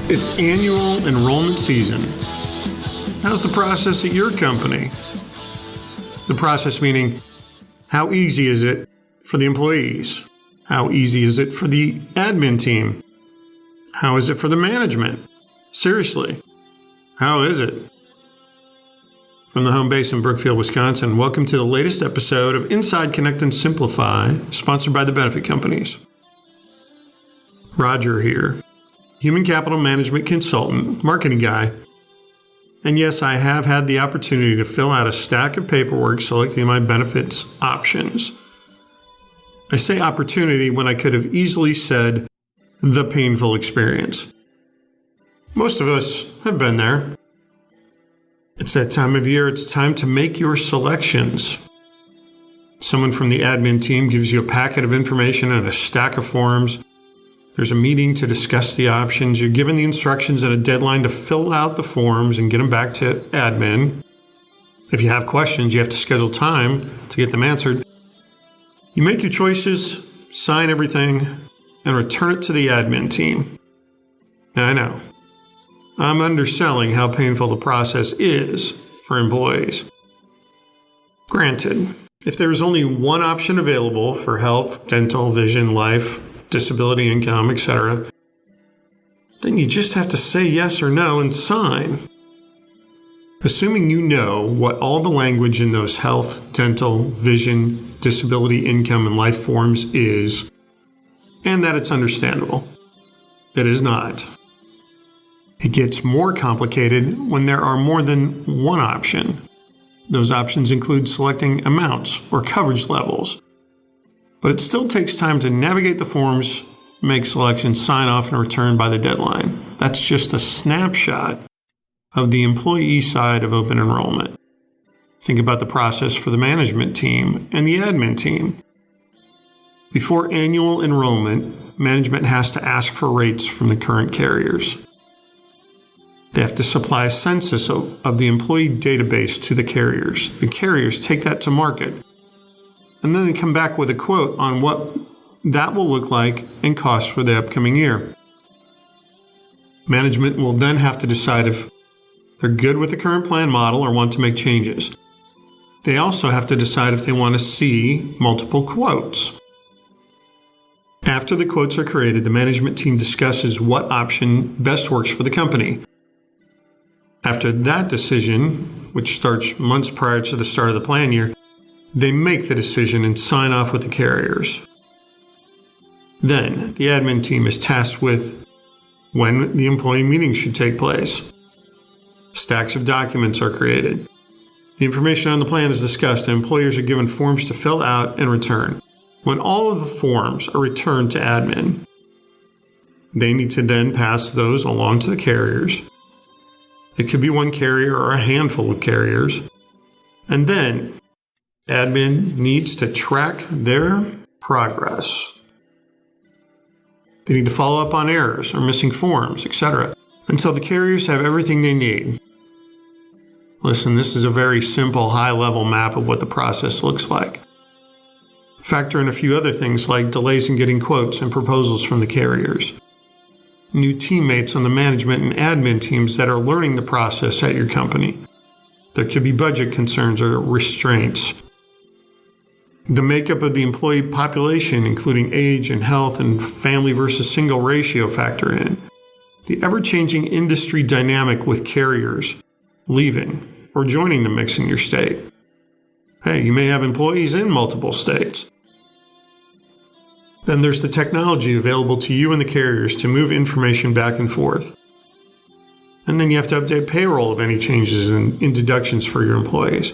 It's annual enrollment season. How's the process at your company? The process meaning, how easy is it for the employees? How easy is it for the admin team? How is it for the management? Seriously, how is it? From the home base in Brookfield, Wisconsin, welcome to the latest episode of Inside Connect and Simplify, sponsored by the benefit companies. Roger here, human capital management consultant, marketing guy. And yes, I have had the opportunity to fill out a stack of paperwork selecting my benefits options. I say opportunity when I could have easily said the painful experience. Most of us have been there. It's that time of year, it's time to make your selections. Someone from the admin team gives you a packet of information and a stack of forms. There's a meeting to discuss the options. You're given the instructions and a deadline to fill out the forms and get them back to admin. If you have questions, you have to schedule time to get them answered. You make your choices, sign everything, and return it to the admin team. Now, I know, I'm underselling how painful the process is for employees. Granted, if there is only one option available for health, dental, vision, life, disability income, etc., then you just have to say yes or no and sign. Assuming you know what all the language in those health, dental, vision, disability income, and life forms is, and that it's understandable. It is not. It gets more complicated when there are more than one option. Those options include selecting amounts or coverage levels. But it still takes time to navigate the forms, make selections, sign off, and return by the deadline. That's just a snapshot of the employee side of open enrollment. Think about the process for the management team and the admin team. Before annual enrollment, management has to ask for rates from the current carriers. They have to supply a census of the employee database to the carriers. The carriers take that to market. And then they come back with a quote on what that will look like and cost for the upcoming year. Management will then have to decide if they're good with the current plan model or want to make changes. They also have to decide if they want to see multiple quotes. After the quotes are created, the management team discusses what option best works for the company. After that decision, which starts months prior to the start of the plan year, they make the decision and sign off with the carriers. Then, the admin team is tasked with when the employee meeting should take place. Stacks of documents are created. The information on the plan is discussed, and employers are given forms to fill out and return. When all of the forms are returned to admin, they need to then pass those along to the carriers. It could be one carrier or a handful of carriers. And then, admin needs to track their progress. They need to follow up on errors or missing forms, etc., until the carriers have everything they need. Listen, this is a very simple, high-level map of what the process looks like. Factor in a few other things like delays in getting quotes and proposals from the carriers, new teammates on the management and admin teams that are learning the process at your company. There could be budget concerns or restraints. The makeup of the employee population, including age and health and family versus single ratio, factor in. The ever-changing industry dynamic with carriers leaving or joining the mix in your state. Hey, you may have employees in multiple states. Then there's the technology available to you and the carriers to move information back and forth. And then you have to update payroll of any changes in deductions for your employees.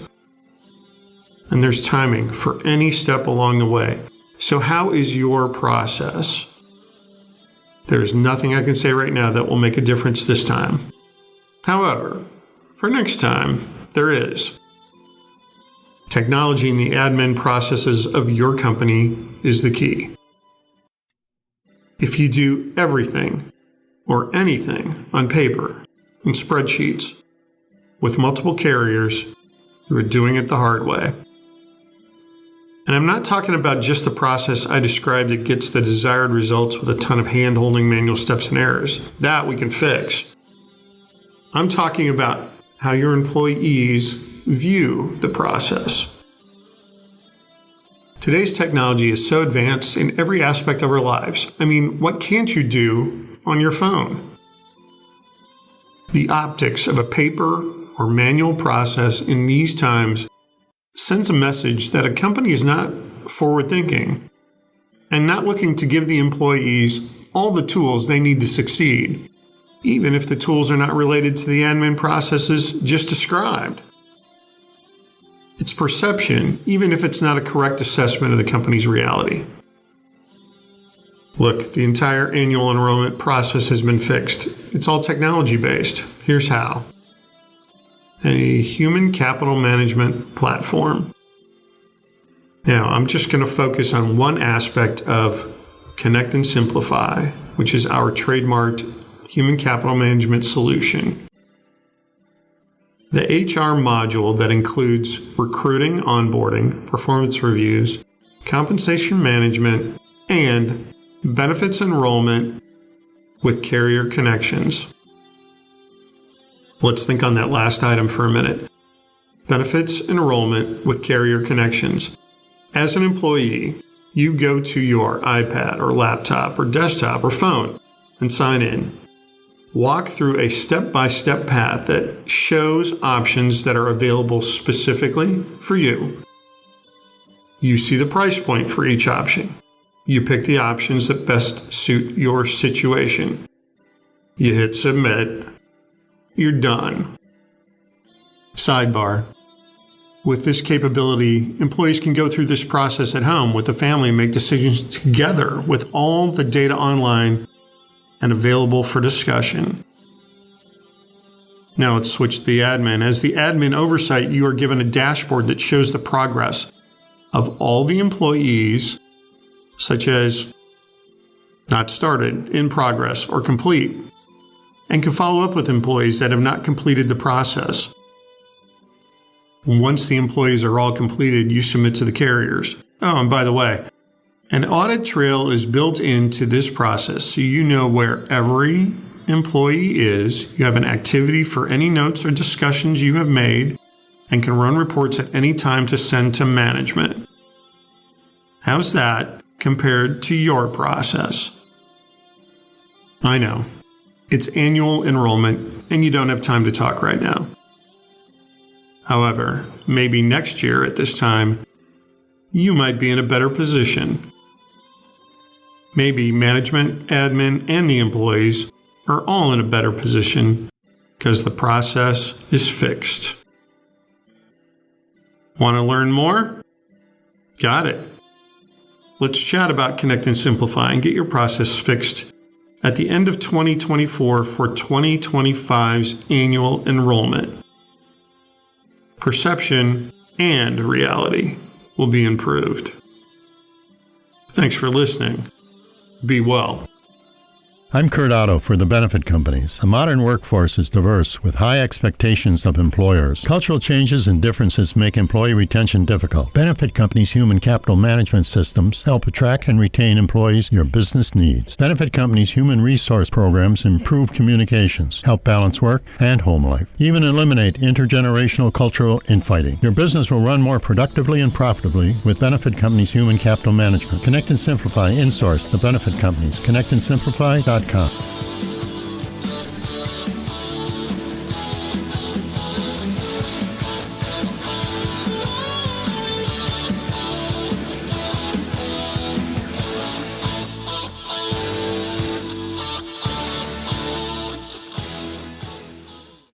And there's timing for any step along the way. So how is your process? There's nothing I can say right now that will make a difference this time. However, for next time, there is. Technology in the admin processes of your company is the key. If you do everything or anything on paper, in spreadsheets, with multiple carriers, you are doing it the hard way. And And I'm not talking about just the process I described that gets the desired results with a ton of hand-holding, manual steps and errors. That we can fix. I'm talking about how your employees view the process. Today's technology is so advanced in every aspect of our lives. I mean, what can't you do on your phone? The optics of a paper or manual process in these times sends a message that a company is not forward-thinking and not looking to give the employees all the tools they need to succeed, even if the tools are not related to the admin processes just described. It's perception, even if it's not a correct assessment of the company's reality. Look, the entire annual enrollment process has been fixed. It's all technology-based. Here's how. A human capital management platform. Now, I'm just going to focus on one aspect of Connect and Simplify, which is our trademarked human capital management solution. The HR module that includes recruiting, onboarding, performance reviews, compensation management, and benefits enrollment with carrier connections. Let's think on that last item for a minute. Benefits enrollment with carrier connections. As an employee, you go to your iPad or laptop or desktop or phone and sign in. Walk through a step-by-step path that shows options that are available specifically for you. You see the price point for each option. You pick the options that best suit your situation. You hit submit. You're done. Sidebar. With this capability, employees can go through this process at home with the family and make decisions together with all the data online and available for discussion. Now let's switch to the admin. As the admin oversight, you are given a dashboard that shows the progress of all the employees, such as not started, in progress, or complete, and can follow up with employees that have not completed the process. Once the employees are all completed, you submit to the carriers. Oh, and by the way, an audit trail is built into this process, so you know where every employee is. You have an activity for any notes or discussions you have made and can run reports at any time to send to management. How's that compared to your process? I know, it's annual enrollment and you don't have time to talk right now. However, maybe next year at this time, you might be in a better position. Maybe management, admin, and the employees are all in a better position because the process is fixed. Want to learn more? Got it. Let's chat about Connect and Simplify and get your process fixed at the end of 2024 for 2025's annual enrollment. Perception and reality will be improved. Thanks for listening. Be well. I'm Kurt Otto for the Benefit Companies. A modern workforce is diverse with high expectations of employers. Cultural changes and differences make employee retention difficult. Benefit Companies' human capital management systems help attract and retain employees your business needs. Benefit Companies' human resource programs improve communications, help balance work and home life, even eliminate intergenerational cultural infighting. Your business will run more productively and profitably with Benefit Companies' human capital management. Connect and Simplify insource the Benefit Companies. ConnectandSimplify.com.